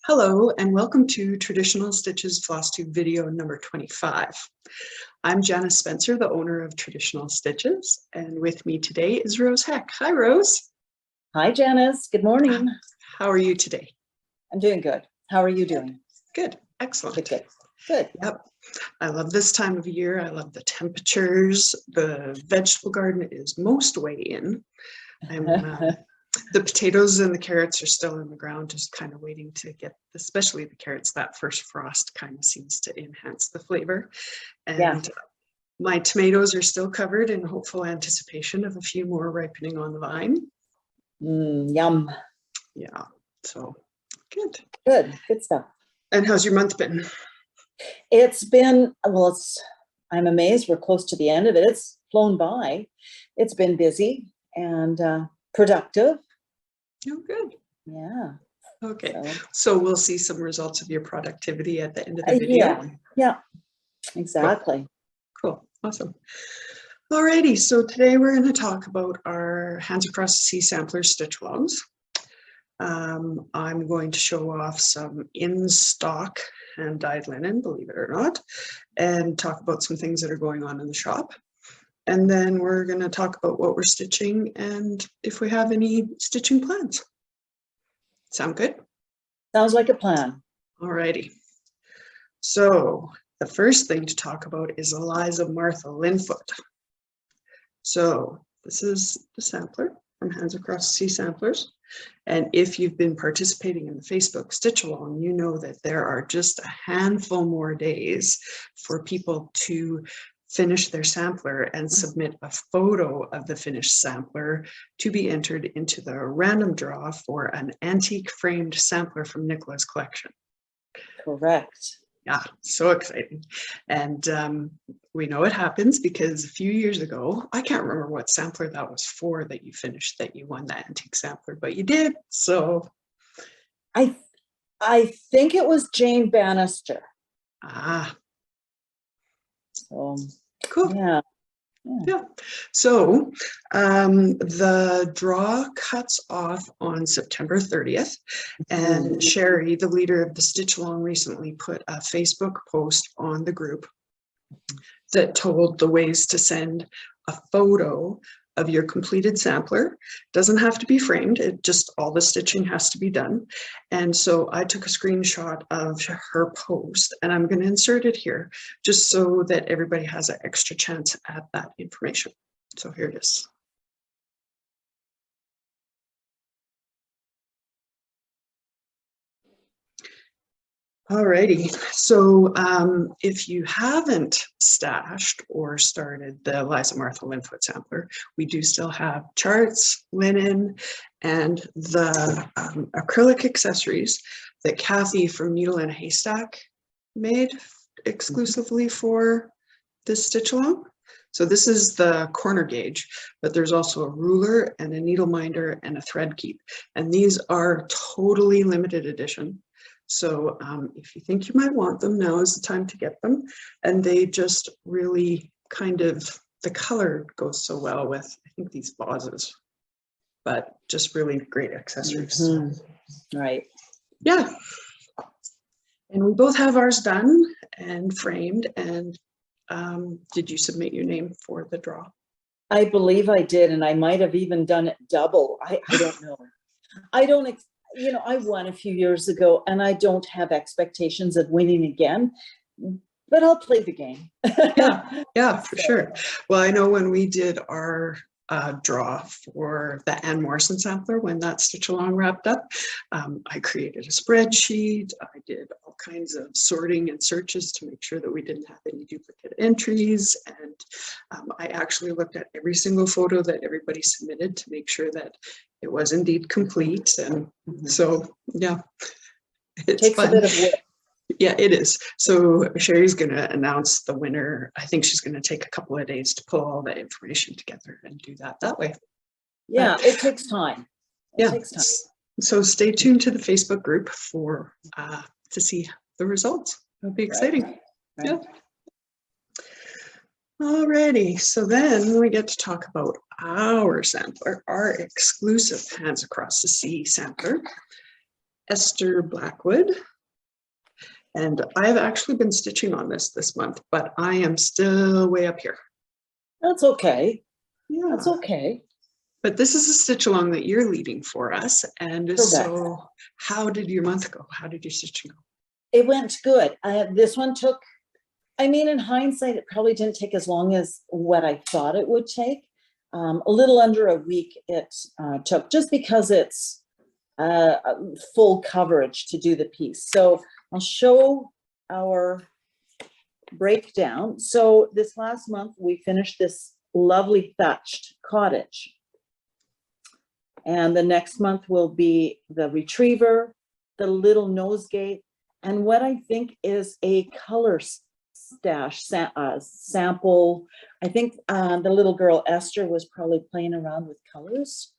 Hello and welcome to Traditional Stitches Flosstube video number 25. I'm Janice Spencer, the owner of Traditional Stitches, and with me today is Rose Heck. Hi Rose. Hi Janice, good morning. How are you today? I'm doing good. How are you doing? Good, excellent. Good. Yep. I love this time of year. I love the temperatures. The vegetable garden is most way in. The potatoes and the carrots are still in the ground, just kind of waiting to get, especially the carrots, that first frost kind of seems to enhance the flavor. And my tomatoes are still covered in hopeful anticipation of a few more ripening on the vine. Yum. Yeah, so good. Good stuff. And how's your month been? It's been, well, I'm amazed we're close to the end of it. It's flown by. It's been busy and productive. Oh, good. Yeah. Okay, so we'll see some results of your productivity at the end of the video. Yeah, exactly. Cool. Awesome. Alrighty, so today we're going to talk about our Hands Across the Sea sampler stitch alongs. I'm going to show off some in-stock hand-dyed linen, believe it or not, and talk about some things that are going on in the shop. And then we're going to talk about what we're stitching and if we have any stitching plans. Sound good? Sounds like a plan. Alrighty. So the first thing to talk about is Eliza Martha Linfoot. So this is the sampler from Hands Across the Sea Samplers. And if you've been participating in the Facebook stitch along, you know that there are just a handful more days for people to finish their sampler and submit a photo of the finished sampler to be entered into the random draw for an antique framed sampler from Nicola's collection. Correct. Yeah, so exciting. And we know it happens because a few years ago, I can't remember what sampler that was for that you finished, that you won the antique sampler, but you did. So I think it was Jane Bannister. So cool. Yeah. So the draw cuts off on September 30th, and Sherry, the leader of the stitch along, recently put a Facebook post on the group that told the ways to send a photo of your completed sampler. Doesn't have to be framed, it just, all the stitching has to be done. And so I took a screenshot of her post and I'm going to insert it here just so that everybody has an extra chance at that information. So here it is. Alrighty, so if you haven't stashed or started the Eliza Martha Linfoot sampler, we do still have charts, linen, and the acrylic accessories that Kathy from Needle in a Haystack made exclusively for this stitch along. So this is the corner gauge, but there's also a ruler and a needle minder and a thread keep, and these are totally limited edition. So if you think you might want them, now is the time to get them. And they just really kind of, the color goes so well with, I think, these vases, but just really great accessories. Right. Yeah. And we both have ours done and framed. And did you submit your name for the draw? I believe I did, and I might have even done it double. I don't know. I don't, you know, I won a few years ago and I don't have expectations of winning again, but I'll play the game. Yeah, for sure. Well, I know when we did our draw for the Ann Morrison sampler, when that stitch along wrapped up, I created a spreadsheet. I did all kinds of sorting and searches to make sure that we didn't have any duplicate entries. And I actually looked at every single photo that everybody submitted to make sure that it was indeed complete. And so, yeah, it's takes fun. A bit of work. Yeah, it is. So Sherry's going to announce the winner. I think she's going to take a couple of days to pull all the information together and do that way. Yeah, it takes time. It takes time. So stay tuned to the Facebook group for to see the results. It'll be exciting. Right. Yeah. Alrighty, so then we get to talk about our sampler, our exclusive Hands Across the Sea sampler. Esther Blackwood. And I've actually been stitching on this month, but I am still way up here. That's okay. Yeah. That's okay. But this is a stitch along that you're leading for us. And Correct. so how did your month go? How did your stitching go? It went good. This one took, I mean, in hindsight, it probably didn't take as long as what I thought it would take. A little under a week it took, just because it's full coverage to do the piece. So I'll show our breakdown. So this last month, we finished this lovely thatched cottage. And the next month will be the retriever, the little nosegay, and what I think is a color stash sample. I think the little girl Esther was probably playing around with colors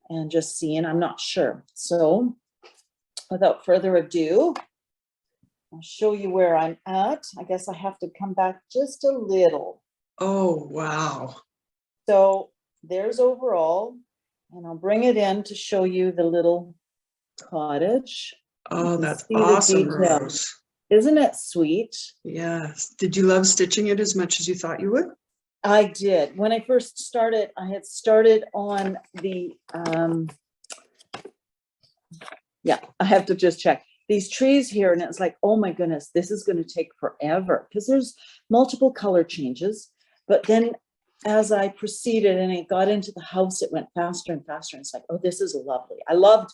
and just seeing, I'm not sure. So without further ado, I'll show you where I'm at. I guess I have to come back just a little. Oh, wow. So there's overall, and I'll bring it in to show you the little cottage. Oh, that's awesome, Rose. Isn't it sweet? Yes. Did you love stitching it as much as you thought you would? I did. When I first started, I had started on the, yeah, I have to just check these trees here. And it's like, oh my goodness, this is going to take forever because there's multiple color changes. But then as I proceeded and it got into the house, it went faster and faster. And it's like, oh, this is lovely. I loved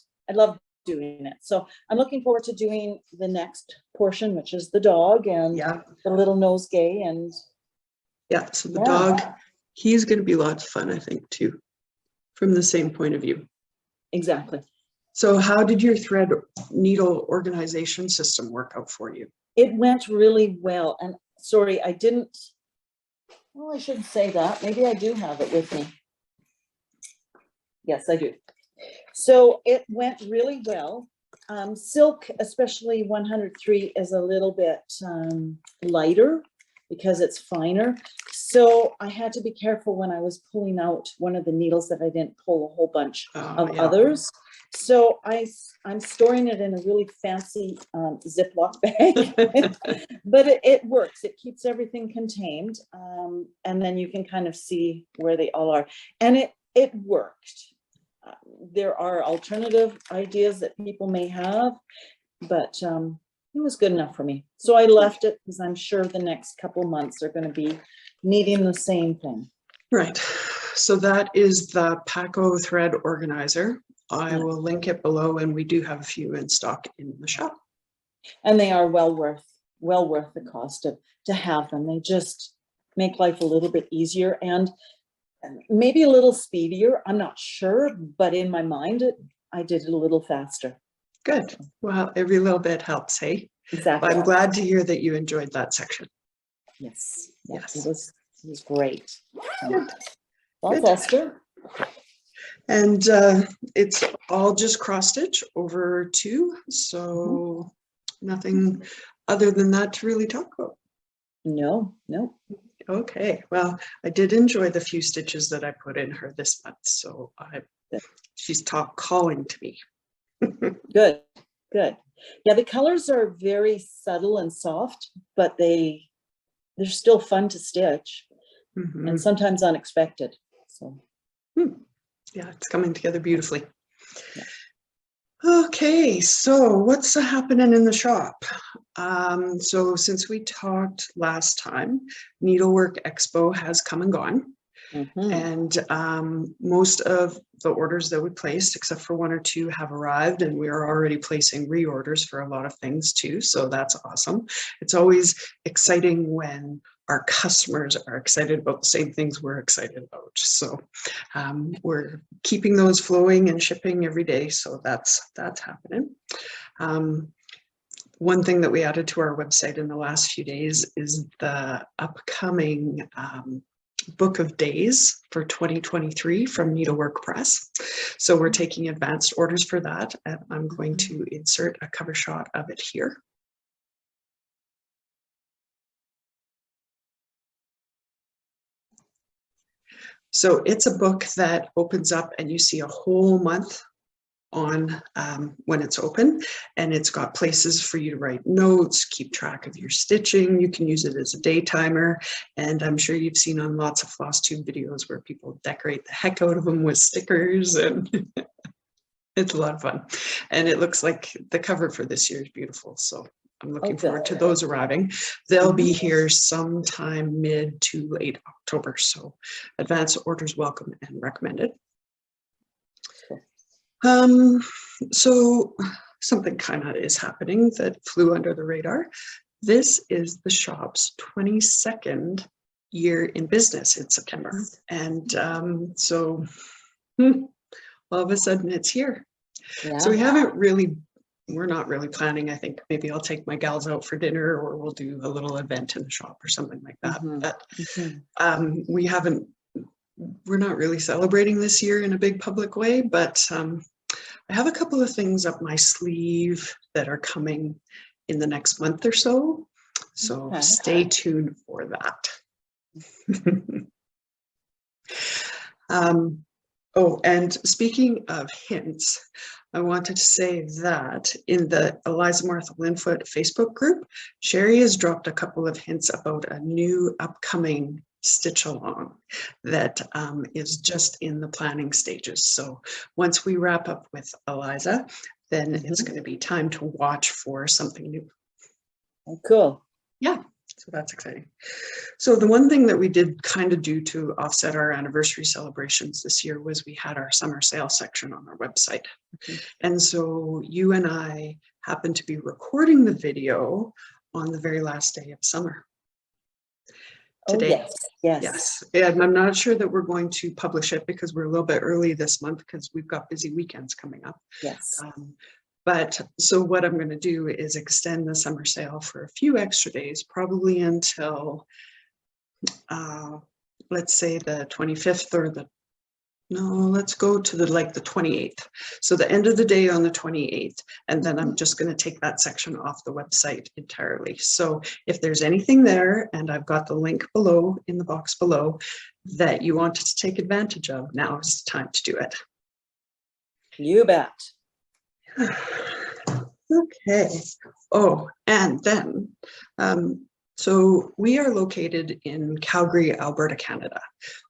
doing it. So I'm looking forward to doing the next portion, which is the dog and the little nosegay. And yeah, so the dog, he's going to be lots of fun, I think, too, from the same point of view. Exactly. So how did your thread needle organization system work out for you? It went really well. And sorry, I didn't, well, I shouldn't say that. Maybe I do have it with me. Yes, I do. So it went really well. Silk, especially 103, is a little bit lighter because it's finer. So I had to be careful when I was pulling out one of the needles that I didn't pull a whole bunch of others. So I'm storing it in a really fancy Ziploc bag, but it works. It keeps everything contained. And then you can kind of see where they all are. And it worked. There are alternative ideas that people may have, but it was good enough for me. So I left it because I'm sure the next couple months are going to be needing the same thing. Right. So that is the Paco thread organizer. I will link it below, and we do have a few in stock in the shop. And they are well worth the cost to have them. They just make life a little bit easier and maybe a little speedier. I'm not sure, but in my mind, I did it a little faster. Good. Well, every little bit helps, hey? Exactly. Well, I'm glad to hear that you enjoyed that section. Yes. Yes. It was great. Good. Well, Good. Esther. And it's all just cross stitch over 2. So nothing other than that to really talk about. No. Okay, well, I did enjoy the few stitches that I put in her this month, so she's calling to me. Good. Yeah, the colors are very subtle and soft, but they're still fun to stitch and sometimes unexpected. So, yeah, it's coming together beautifully. Yeah. Okay, so what's happening in the shop? So since we talked last time, Needlework Expo has come and gone. And most of the orders that we placed, except for 1 or 2, have arrived, and we are already placing reorders for a lot of things too. So that's awesome. It's always exciting when our customers are excited about the same things we're excited about. So we're keeping those flowing and shipping every day. So that's happening. One thing that we added to our website in the last few days is the upcoming book of days for 2023 from Needlework Press. So we're taking advanced orders for that, and I'm going to insert a cover shot of it here. So it's a book that opens up and you see a whole month on when it's open, and it's got places for you to write notes, keep track of your stitching. You can use it as a day timer, and I'm sure you've seen on lots of Flosstube videos where people decorate the heck out of them with stickers, and it's a lot of fun. And it looks like the cover for this year is beautiful, so I'm looking forward to those arriving. They'll be here sometime mid to late October, so advance orders welcome and recommended. So something kind of is happening that flew under the radar. This is the shop's 22nd year in business in September. And so all of a sudden it's here. Yeah. So we're not really planning. I think maybe I'll take my gals out for dinner, or we'll do a little event in the shop or something like that. But we're not really celebrating this year in a big public way, but I have a couple of things up my sleeve that are coming in the next month or so. So stay tuned for that. Oh, and speaking of hints, I wanted to say that in the Eliza Martha Linfoot Facebook group, Sherry has dropped a couple of hints about a new upcoming stitch along that is just in the planning stages. So once we wrap up with Eliza, then it's going to be time to watch for something new. Oh, cool. Yeah, so that's exciting. So the one thing that we did kind of do to offset our anniversary celebrations this year was we had our summer sale section on our website. And so you and I happened to be recording the video on the very last day of summer. Today. Oh, yes. And I'm not sure that we're going to publish it because we're a little bit early this month because we've got busy weekends coming up. Yes. But so what I'm going to do is extend the summer sale for a few extra days, probably until, let's say the 25th or let's go to the 28th. So the end of the day on the 28th, and then I'm just going to take that section off the website entirely. So if there's anything there, and I've got the link below in the box below that you want to take advantage of, now is the time to do it. You bet. Okay. Oh, and then, so we are located in Calgary, Alberta, Canada,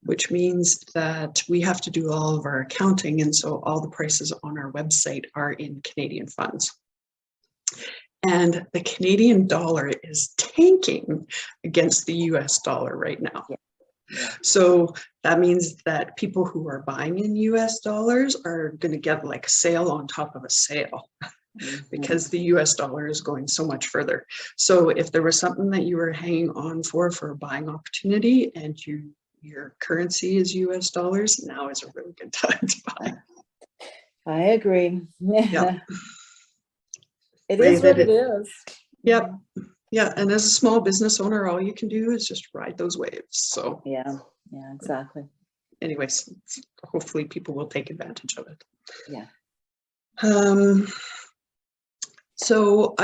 which means that we have to do all of our accounting. And so all the prices on our website are in Canadian funds. And the Canadian dollar is tanking against the US dollar right now. So that means that people who are buying in US dollars are going to get like a sale on top of a sale. Because the US dollar is going so much further. So if there was something that you were hanging on for a buying opportunity and your currency is US dollars, now is a really good time to buy. I agree. Yeah. It is what it is. Yep. Yeah. And as a small business owner, all you can do is just ride those waves. So yeah, exactly. Anyways, hopefully people will take advantage of it. Yeah. So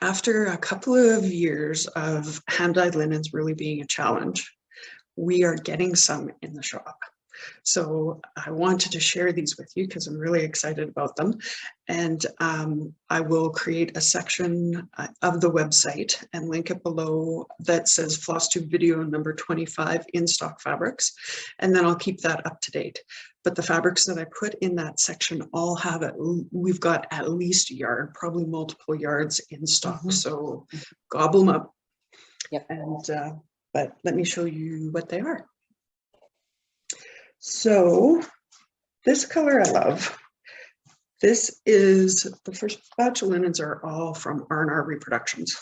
after a couple of years of hand-dyed linens really being a challenge, we are getting some in the shop. So I wanted to share these with you because I'm really excited about them. And I will create a section of the website and link it below that says Flosstube video number 25 in stock fabrics. And then I'll keep that up to date. But the fabrics that I put in that section all have it. We've got at least a yard, probably multiple yards in stock. So gobble them up. Yep. And but let me show you what they are. So this color I love. This is the first batch of linens are all from R&R Reproductions.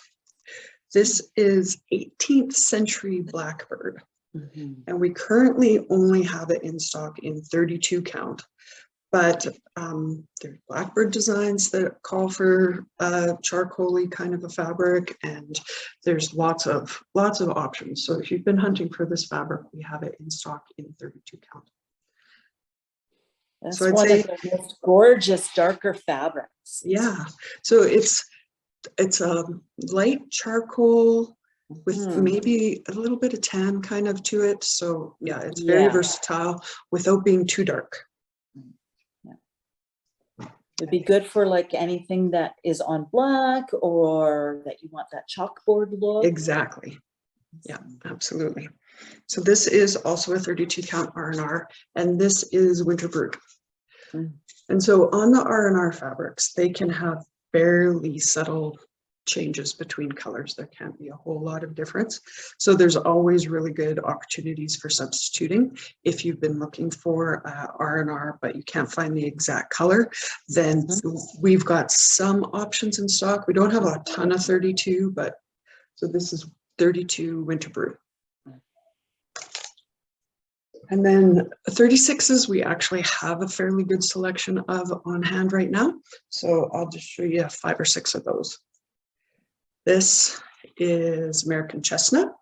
This is 18th century Blackbird. And we currently only have it in stock in 32 count. But there's Blackbird designs that call for charcoal-y kind of a fabric, and there's lots of options. So if you've been hunting for this fabric, we have it in stock in 32 count. That's one of the most gorgeous darker fabrics. Yeah. So it's a light charcoal with maybe a little bit of tan kind of to it. So yeah, it's very versatile without being too dark. It'd be good for like anything that is on black or that you want that chalkboard look. Exactly. Yeah, absolutely. So this is also a 32 count R&R, and this is winter brewed. And so on the R&R fabrics, they can have fairly subtle changes between colors. There can't be a whole lot of difference. So there's always really good opportunities for substituting. If you've been looking for R&R, but you can't find the exact color, then we've got some options in stock. We don't have a ton of 32, but so this is 32 winter brew. And then 36s, we actually have a fairly good selection of on hand right now. So I'll just show you 5 or 6 of those. This is American Chestnut,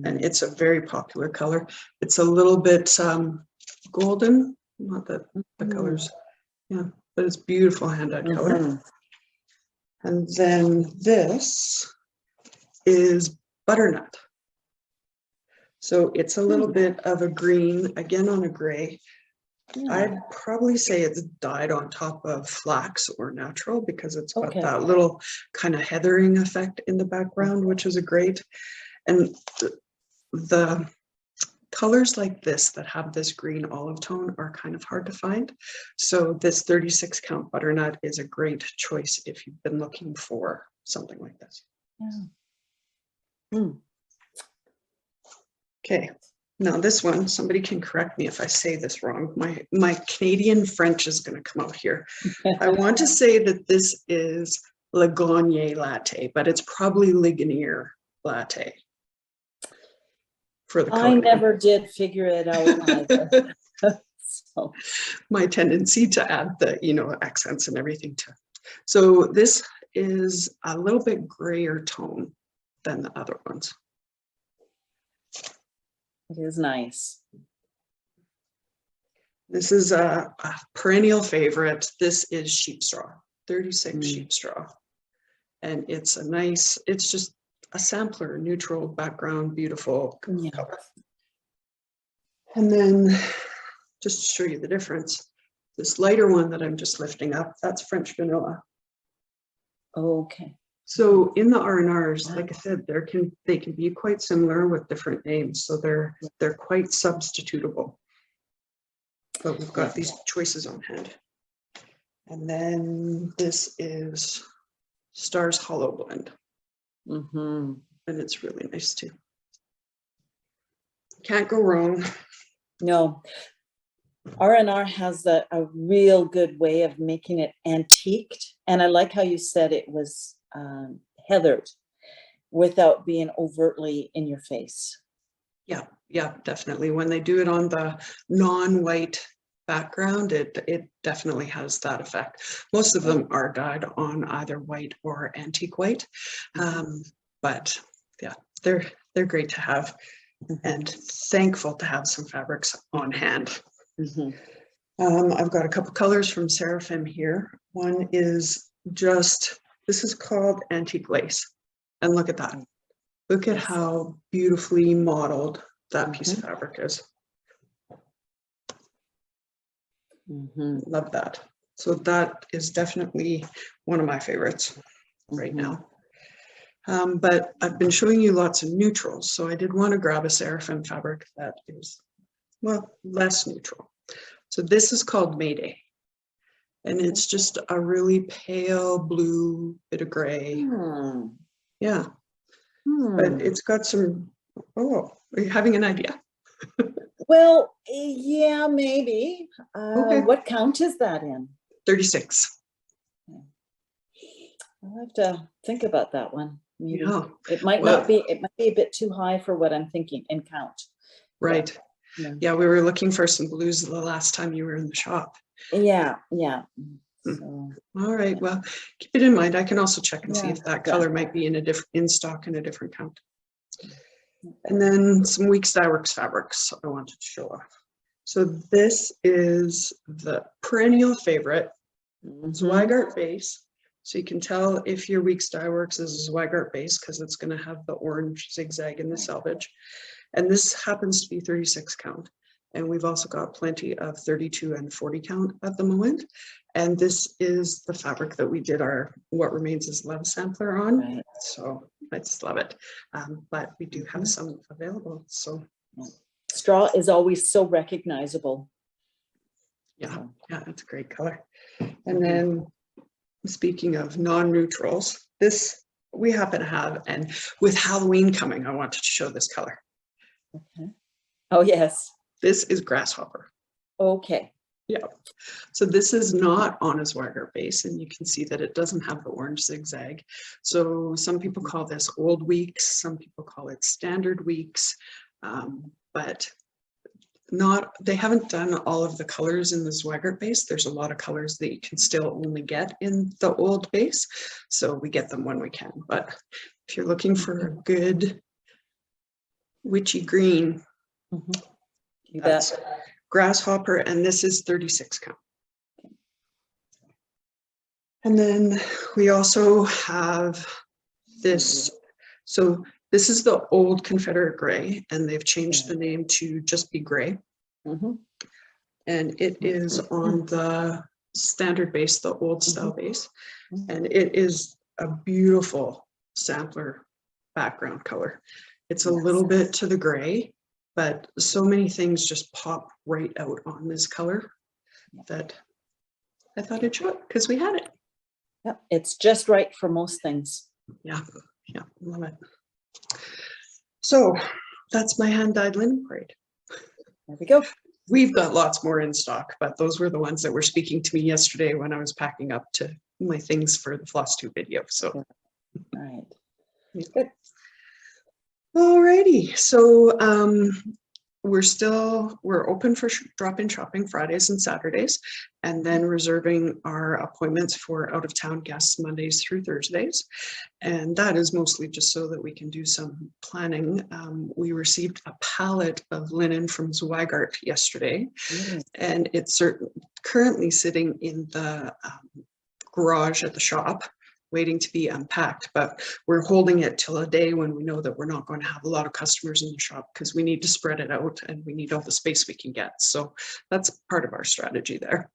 and it's a very popular color. It's a little bit golden, not that the colors, yeah, but it's beautiful hand-dyed color. And then this is Butternut. So it's a little bit of a green, again on a gray. I'd probably say it's dyed on top of flax or natural because it's got that little kind of heathering effect in the background, which is a great. And the colors like this that have this green olive tone are kind of hard to find. So this 36 count Butternut is a great choice if you've been looking for something like this. Okay. Now this one, somebody can correct me if I say this wrong. My Canadian French is going to come out here. I want to say that this is Ligonier latte, but it's probably Ligonier latte. For the I never did figure it out either. So. My tendency to add the, accents and everything too. So this is a little bit grayer tone than the other ones. It is nice. This is a perennial favorite. This is sheep straw, 36 sheep straw. And it's a nice, it's just a sampler, neutral background, beautiful color. And then just to show you the difference, this lighter one that I'm just lifting up, that's French vanilla. Okay. So in the R&Rs, like I said, they can be quite similar with different names. So they're quite substitutable. But we've got these choices on hand. And then this is Stars Hollow Blend. And it's really nice too. Can't go wrong. No. R&R has a real good way of making it antiqued. And I like how you said it was heathered without being overtly in your face. Yeah, definitely. When they do it on the non-white background, it definitely has that effect. Most of them are dyed on either white or antique white, but yeah, they're great to have, and thankful to have some fabrics on hand. I've got a couple colors from Seraphim here. One is this is called Antique Lace, and look at that. Look at how beautifully modeled that piece of fabric is. Love that. So that is definitely one of my favorites right now. But I've been showing you lots of neutrals, so I did want to grab a Seraphim fabric that is, well, less neutral. So this is called Mayday, and it's just a really pale blue, bit of gray. Yeah, but it's got some, are you having an idea? Well, yeah, maybe. What count is that in? 36. I'll have to think about that one. Maybe. Yeah. It might not be, it might be a bit too high for what I'm thinking in count. Right. Yeah, we were looking for some blues the last time you were in the shop. Yeah. So, all right, well, keep it in mind. I can also check and see if that color might be in stock in a different count. And then some Weeks Dye Works fabrics I wanted to show off. So this is the perennial favorite, Zweigart base. So you can tell if your Weeks Dye Works is a Zweigart base because it's going to have the orange zigzag in the selvage. And this happens to be 36 count. And we've also got plenty of 32 and 40 count at the moment. And this is the fabric that we did our What Remains is Love sampler on. Right. So I just love it. But we do have some available. So straw is always so recognizable. yeah, yeah, it's a great color. And then speaking of non-neutrals, this we happen to have, and with Halloween coming, I wanted to show this color. Okay. Oh, yes. This is Grasshopper. Okay. Yeah. So this is not on a Zweigart base, and you can see that it doesn't have the orange zigzag. So some people call this Old Weeks, some people call it Standard Weeks, but they haven't done all of the colors in the Zweigart base. There's a lot of colors that you can still only get in the old base. So we get them when we can. But if you're looking for a good witchy green, that's Grasshopper, and this is 36 count. And then we also have this. So this is the old Confederate gray, and they've changed the name to just be gray. And it is on the standard base, the old style base. And it is a beautiful sampler background color. It's a little bit to the gray, but so many things just pop right out on this color that I thought I'd show it because we had it. Yep, it's just right for most things. Yeah, yeah, love it. So that's my hand-dyed linen braid. There we go. We've got lots more in stock, but those were the ones that were speaking to me yesterday when I was packing up to my things for the Flosstube video. So, all right. Yeah. Good. Alrighty, so we're open for drop-in shopping Fridays and Saturdays, and then reserving our appointments for out-of-town guests Mondays through Thursdays. And that is mostly just so that we can do some planning. We received a pallet of linen from Zweigart yesterday, and it's currently sitting in the garage at the shop, waiting to be unpacked, but we're holding it till a day when we know that we're not going to have a lot of customers in the shop because we need to spread it out and we need all the space we can get. So that's part of our strategy there.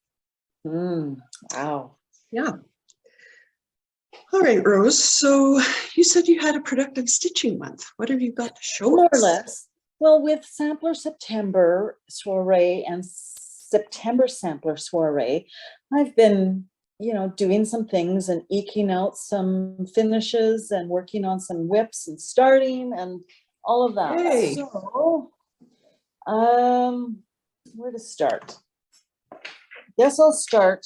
Wow. Yeah. All right, Rose. So you said you had a productive stitching month. What have you got to show More us? or less. Well, with Sampler September soiree and September Sampler soiree, I've been doing some things and eking out some finishes and working on some whips and starting and all of that. Hey. So, where to start? Guess I'll start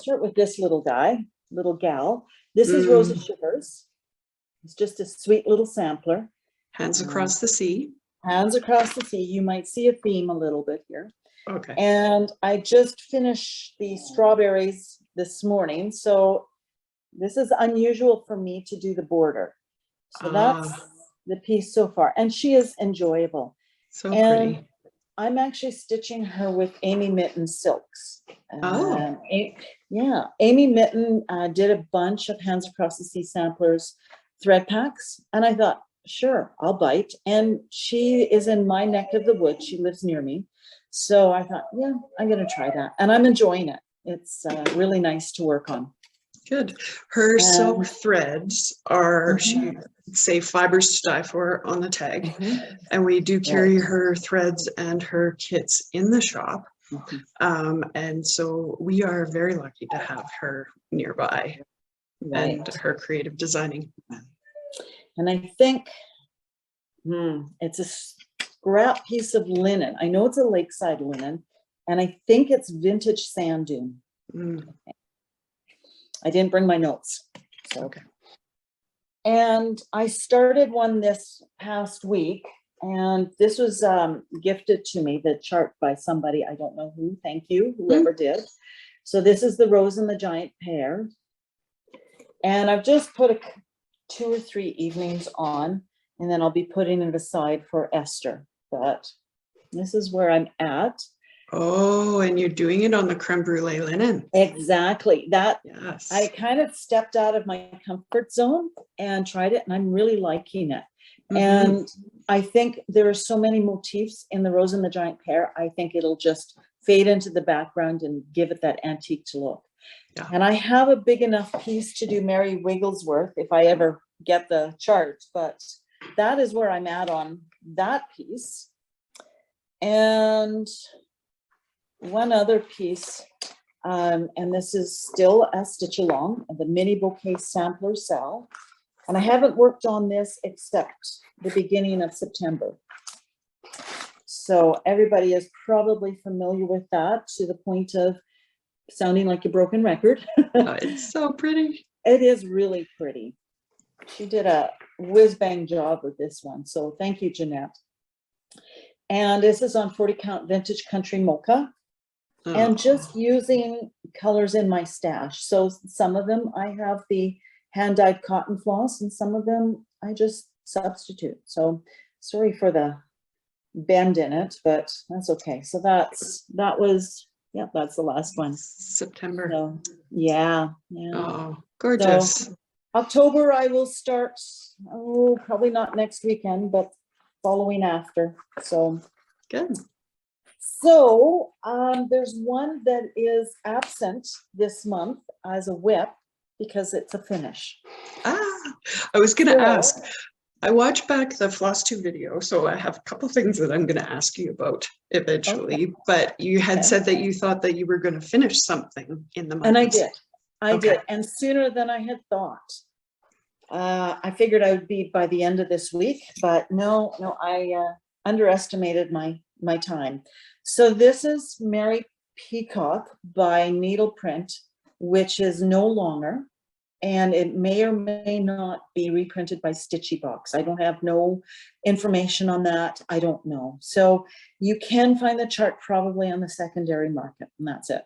with this little gal. This is Rosa Shivers. It's just a sweet little sampler. Hands Across the Sea. Hands Across the Sea. You might see a theme a little bit here. Okay. And I just finished the strawberries this morning. So this is unusual for me to do the border. So that's the piece so far. And she is enjoyable. So pretty. I'm actually stitching her with Amy Mitten silks. Yeah. Amy Mitten did a bunch of Hands Across the Sea samplers, thread packs. And I thought, sure, I'll bite. And she is in my neck of the woods. She lives near me. So I thought, yeah, I'm going to try that. And I'm enjoying it. It's really nice to work on. Good. Her silk threads are, she say fibers to die for on the tag. And we do carry her threads and her kits in the shop. And so we are very lucky to have her nearby and her creative designing. And I think it's a scrap piece of linen. I know it's a lakeside linen, and I think it's vintage sand dune. I didn't bring my notes. So. Okay. And I started one this past week, and this was gifted to me, the chart by somebody, I don't know who, thank you, whoever did. So this is the Rose and the Giant Pear. And I've just put 2 or 3 evenings on, and then I'll be putting it aside for Esther. But this is where I'm at. Oh, and you're doing it on the creme brulee linen. Exactly. That, yes. I kind of stepped out of my comfort zone and tried it, and I'm really liking it. And I think there are so many motifs in the Rose and the Giant Pear. I think it'll just fade into the background and give it that antique look. Yeah. And I have a big enough piece to do Mary Wigglesworth if I ever get the chart, but that is where I'm at on that piece. And one other piece, and this is still a stitch along, the mini bouquet sampler SAL. And I haven't worked on this except the beginning of September. So everybody is probably familiar with that to the point of sounding like a broken record. Oh, it's so pretty. It is really pretty. She did a whiz-bang job with this one. So thank you, Jeanette. And this is on 40 count vintage country mocha. And just using colors in my stash. So some of them I have the hand-dyed cotton floss, and some of them I just substitute. So sorry for the bend in it, but that's okay. So that's the last one. September. So yeah. Oh, gorgeous. So October I will start, probably not next weekend, but following after. So good. So there's one that is absent this month as a whip because it's a finish. I was going to ask. I watched back the Flosstube video, so I have a couple things that I'm going to ask you about eventually. Okay. But you had said that you thought that you were going to finish something in the month. And I did. I did, and sooner than I had thought. I figured I would be by the end of this week, but no, I underestimated my time. So this is Mary Peacock by Needleprint, which is no longer, and it may or may not be reprinted by Stitchy Box. I don't have no information on that. I don't know. So you can find the chart probably on the secondary market, and that's it.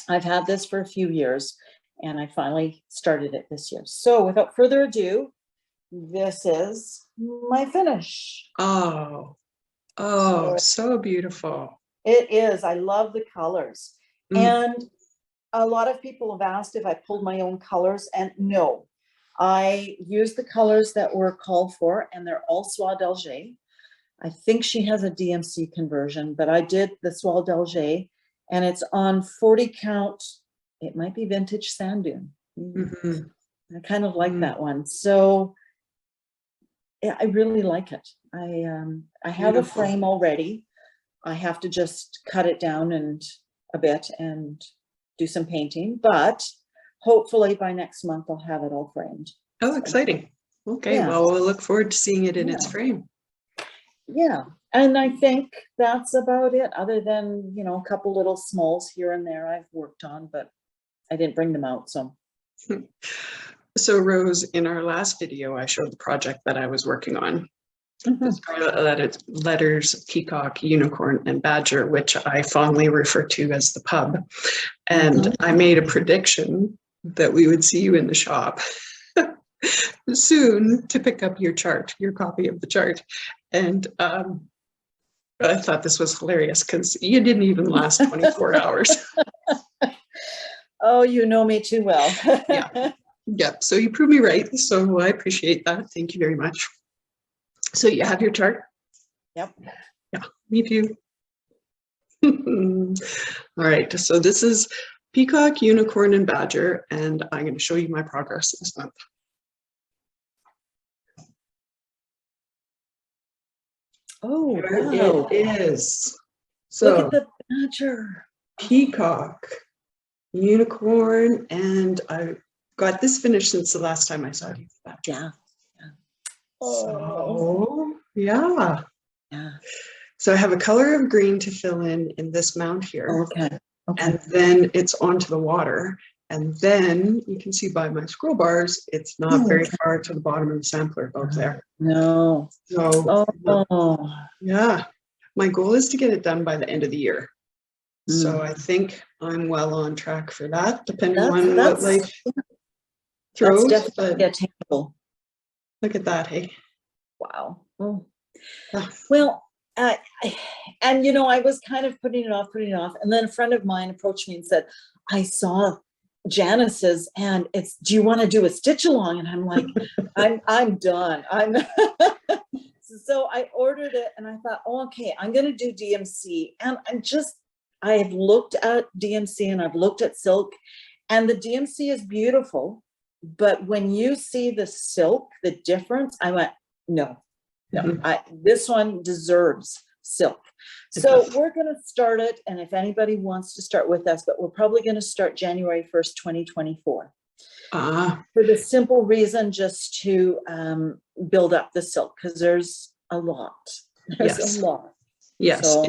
I've had this for a few years, and I finally started it this year. So without further ado, this is my finish. Oh, so beautiful. It is. I love the colors. And a lot of people have asked if I pulled my own colors, and no, I used the colors that were called for, and they're all Soie d'Alger. I think she has a DMC conversion, but I did the Soie d'Alger, and it's on 40 count. It might be vintage sand dune. I kind of like that one. So yeah, I really like it. I have a frame already. I have to just cut it down a bit and do some painting, but hopefully by next month I'll have it all framed. Oh, exciting. Okay, yeah. Well, we'll look forward to seeing it in its frame. Yeah, and I think that's about it, other than, you know, a couple little smalls here and there I've worked on, but I didn't bring them out, so. So Rose, in our last video, I showed the project that I was working on. The Scarlet Letters, Peacock, Unicorn, and Badger, which I fondly refer to as the pub. And I made a prediction that we would see you in the shop soon to pick up your chart, your copy of the chart. And I thought this was hilarious because you didn't even last 24 hours. Oh, you know me too well. Yeah. So you proved me right. So I appreciate that. Thank you very much. So you have your chart? Yep. Yeah, me too. All right, so this is Peacock, Unicorn, and Badger, and I'm going to show you my progress this month. Oh, there wow. It is. So look at the Badger. Peacock, Unicorn, and I got this finished since the last time I saw you. Yeah. So yeah. So I have a color of green to fill in this mount here. Okay. And then it's onto the water. And then you can see by my scroll bars, it's not very far to the bottom of the sampler out there. No. So yeah, my goal is to get it done by the end of the year. So I think I'm well on track for that, depending on what life throws. That's definitely attainable. Look at that, hey. Wow. Well, and you know, I was kind of putting it off, and then a friend of mine approached me and said, I saw Janice's, and do you want to do a stitch along? And I'm like, I'm done. So I ordered it and I thought, oh, okay, I'm going to do DMC. And I have looked at DMC and I've looked at silk, and the DMC is beautiful. But when you see the silk, the difference, I went, no, this one deserves silk. So we're going to start it. And if anybody wants to start with us, but we're probably going to start January 1st, 2024. For the simple reason, just to build up the silk, because there's a lot. There's a lot. Yes. So,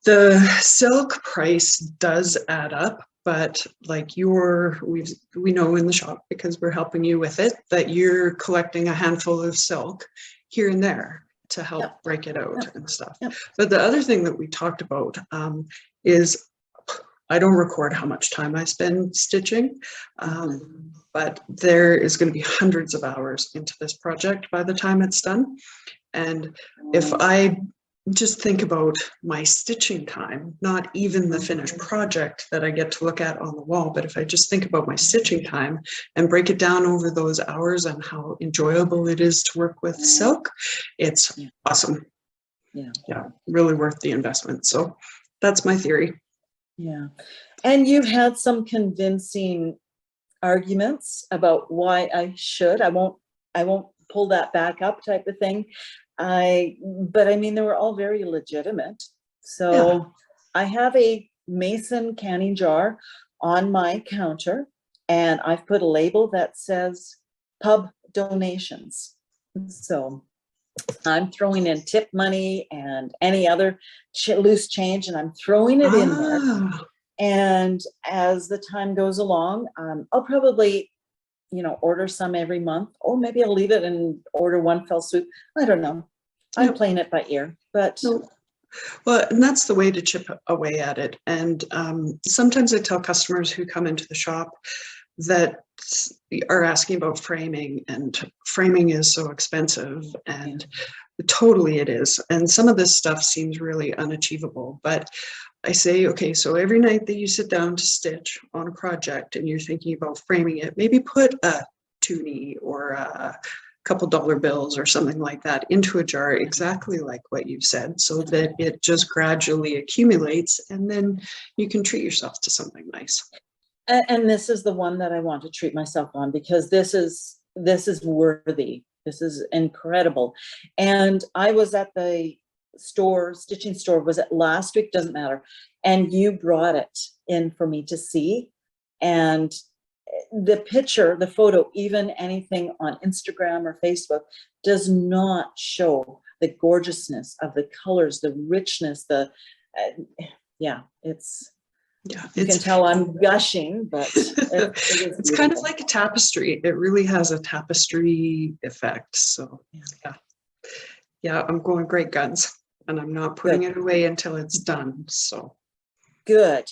the silk price does add up, but like we know in the shop, because we're helping you with it, that you're collecting a handful of silk here and there to help break it out and stuff. But the other thing that we talked about is, I don't record how much time I spend stitching, but there is going to be hundreds of hours into this project by the time it's done. And if I just think about my stitching time, not even the finished project that I get to look at on the wall, but if I just think about my stitching time and break it down over those hours and how enjoyable it is to work with silk, it's awesome. Yeah, really worth the investment. So that's my theory. Yeah. And you had some convincing arguments about why I should. I won't pull that back up type of thing. But I mean, they were all very legitimate. So I have a mason canning jar on my counter, and I've put a label that says pub donations. So I'm throwing in tip money and any other loose change, and I'm throwing it in there. And as the time goes along, I'll probably, order some every month, or maybe I'll leave it and order one fell swoop. I don't know. I'm playing it by ear, but. Well, and that's the way to chip away at it. And sometimes I tell customers who come into the shop that are asking about framing, and framing is so expensive, and totally it is. And some of this stuff seems really unachievable, but I say, okay, so every night that you sit down to stitch on a project and you're thinking about framing it, maybe put a toonie or a couple dollar bills or something like that into a jar, exactly like what you've said, so that it just gradually accumulates, and then you can treat yourself to something nice. And this is the one that I want to treat myself on, because this is worthy. This is incredible. And I was at the stitching store, was it last week? Doesn't matter. And you brought it in for me to see. And the picture, the photo, even anything on Instagram or Facebook does not show the gorgeousness of the colors, the richness, you can tell I'm gushing, but it's kind of like a tapestry. It really has a tapestry effect. So yeah, I'm going great guns, and I'm not putting it away until it's done. So good.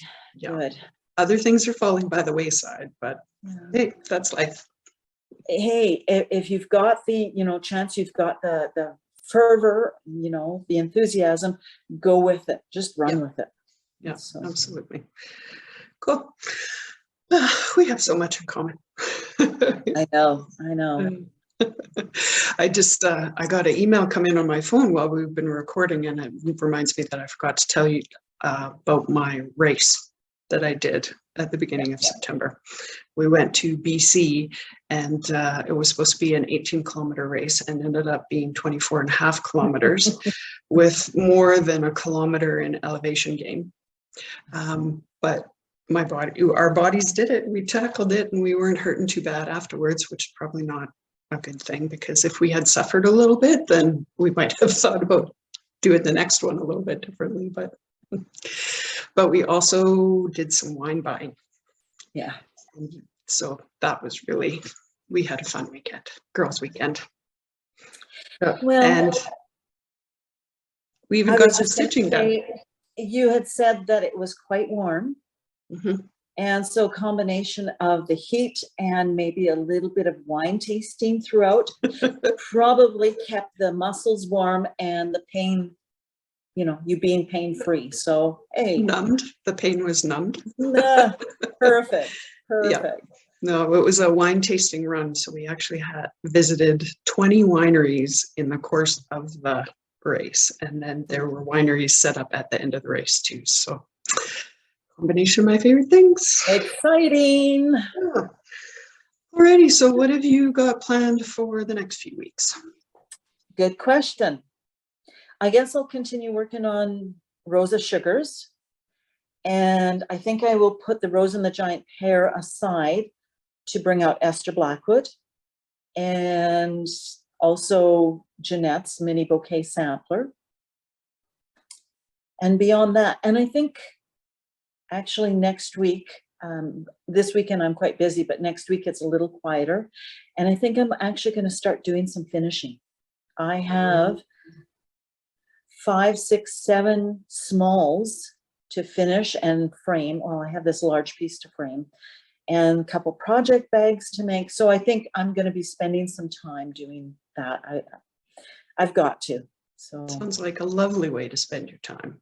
Other things are falling by the wayside, but hey, that's life. Hey, if you've got the chance, you've got the fervor, the enthusiasm, go with it. Just run with it. Yeah, absolutely. Cool. We have so much in common. I know. I just, I got an email come in on my phone while we've been recording, and it reminds me that I forgot to tell you about my race that I did at the beginning of September. We went to BC, and it was supposed to be an 18-kilometer race, and ended up being 24.5 kilometers with more than a kilometer in elevation gain. But our bodies did it. We tackled it, and we weren't hurting too bad afterwards, which is probably not a good thing, because if we had suffered a little bit, then we might have thought about doing the next one a little bit differently. But we also did some wine buying. Yeah. So that was we had a fun weekend, girls' weekend. And we even got some stitching done. You had said that it was quite warm. And so combination of the heat and maybe a little bit of wine tasting throughout probably kept the muscles warm and the pain, you being pain-free. So, hey. Numbed. The pain was numbed. Perfect. Yeah. No, it was a wine tasting run. So we actually had visited 20 wineries in the course of the race. And then there were wineries set up at the end of the race too. So combination of my favorite things. Exciting. Yeah. Alrighty, so what have you got planned for the next few weeks? Good question. I guess I'll continue working on Rosa Sugars. And I think I will put the Rose and the Giant Pear aside to bring out Esther Blackwood and also Jeanette's mini bouquet sampler. And beyond that, and I think actually next week, this weekend I'm quite busy, but next week it's a little quieter. And I think I'm actually going to start doing some finishing. I have 5, 6, 7 smalls to finish and frame. Well, I have this large piece to frame and a couple project bags to make. So I think I'm going to be spending some time doing that. I've got to. So sounds like a lovely way to spend your time.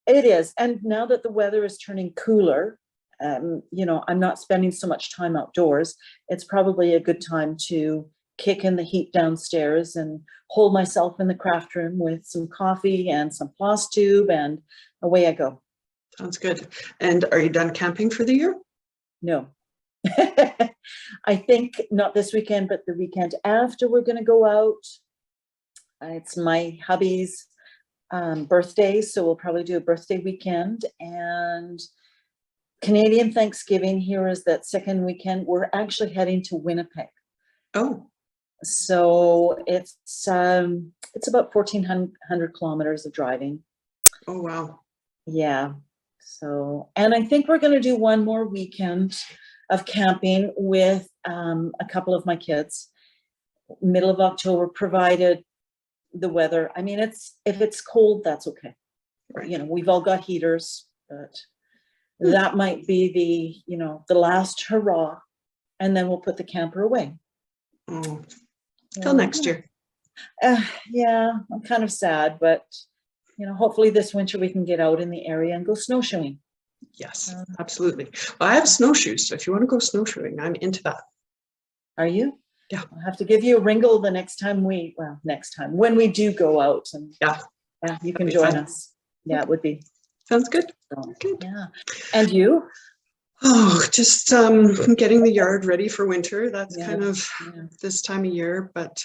It is. And now that the weather is turning cooler, you know, I'm not spending so much time outdoors. It's probably a good time to kick in the heat downstairs and hold myself in the craft room with some coffee and some Flosstube, and away I go. Sounds good. And are you done camping for the year? No. I think not this weekend, but the weekend after we're going to go out. It's my hubby's birthday, so we'll probably do a birthday weekend. And Canadian Thanksgiving here is that second weekend. We're actually heading to Winnipeg. Oh. So it's about 1,400 kilometers of driving. Oh, wow. Yeah. So, and I think we're going to do one more weekend of camping with a couple of my kids, middle of October, provided the weather. I mean, if it's cold, that's okay. Right. You know, we've all got heaters, but that might be the, you know, the last hurrah, and then we'll put the camper away. Oh, till next year. Yeah, I'm kind of sad, but you know, hopefully this winter we can get out in the area and go snowshoeing. Yes, absolutely. Well, I have snowshoes, so if you want to go snowshoeing, I'm into that. Are you? Yeah. I'll have to give you a wrinkle the next time when we do go out, and yeah, you can join us. Yeah, it would be. Sounds good. So, good. Yeah. And you? Oh, just getting the yard ready for winter. That's kind of this time of year, but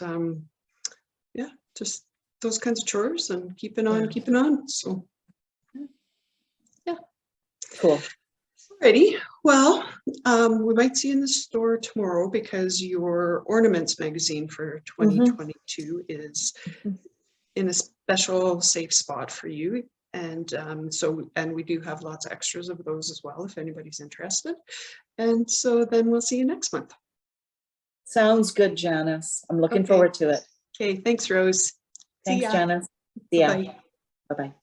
yeah, just those kinds of chores and keeping on. So yeah. Cool. Alrighty. Well, we might see you in the store tomorrow because your Ornaments magazine for 2022 is in a special safe spot for you. And and we do have lots of extras of those as well, if anybody's interested. And so then we'll see you next month. Sounds good, Janice. I'm looking forward to it. Okay, thanks, Rose. Thanks, Janice. See ya. Bye. Bye-bye.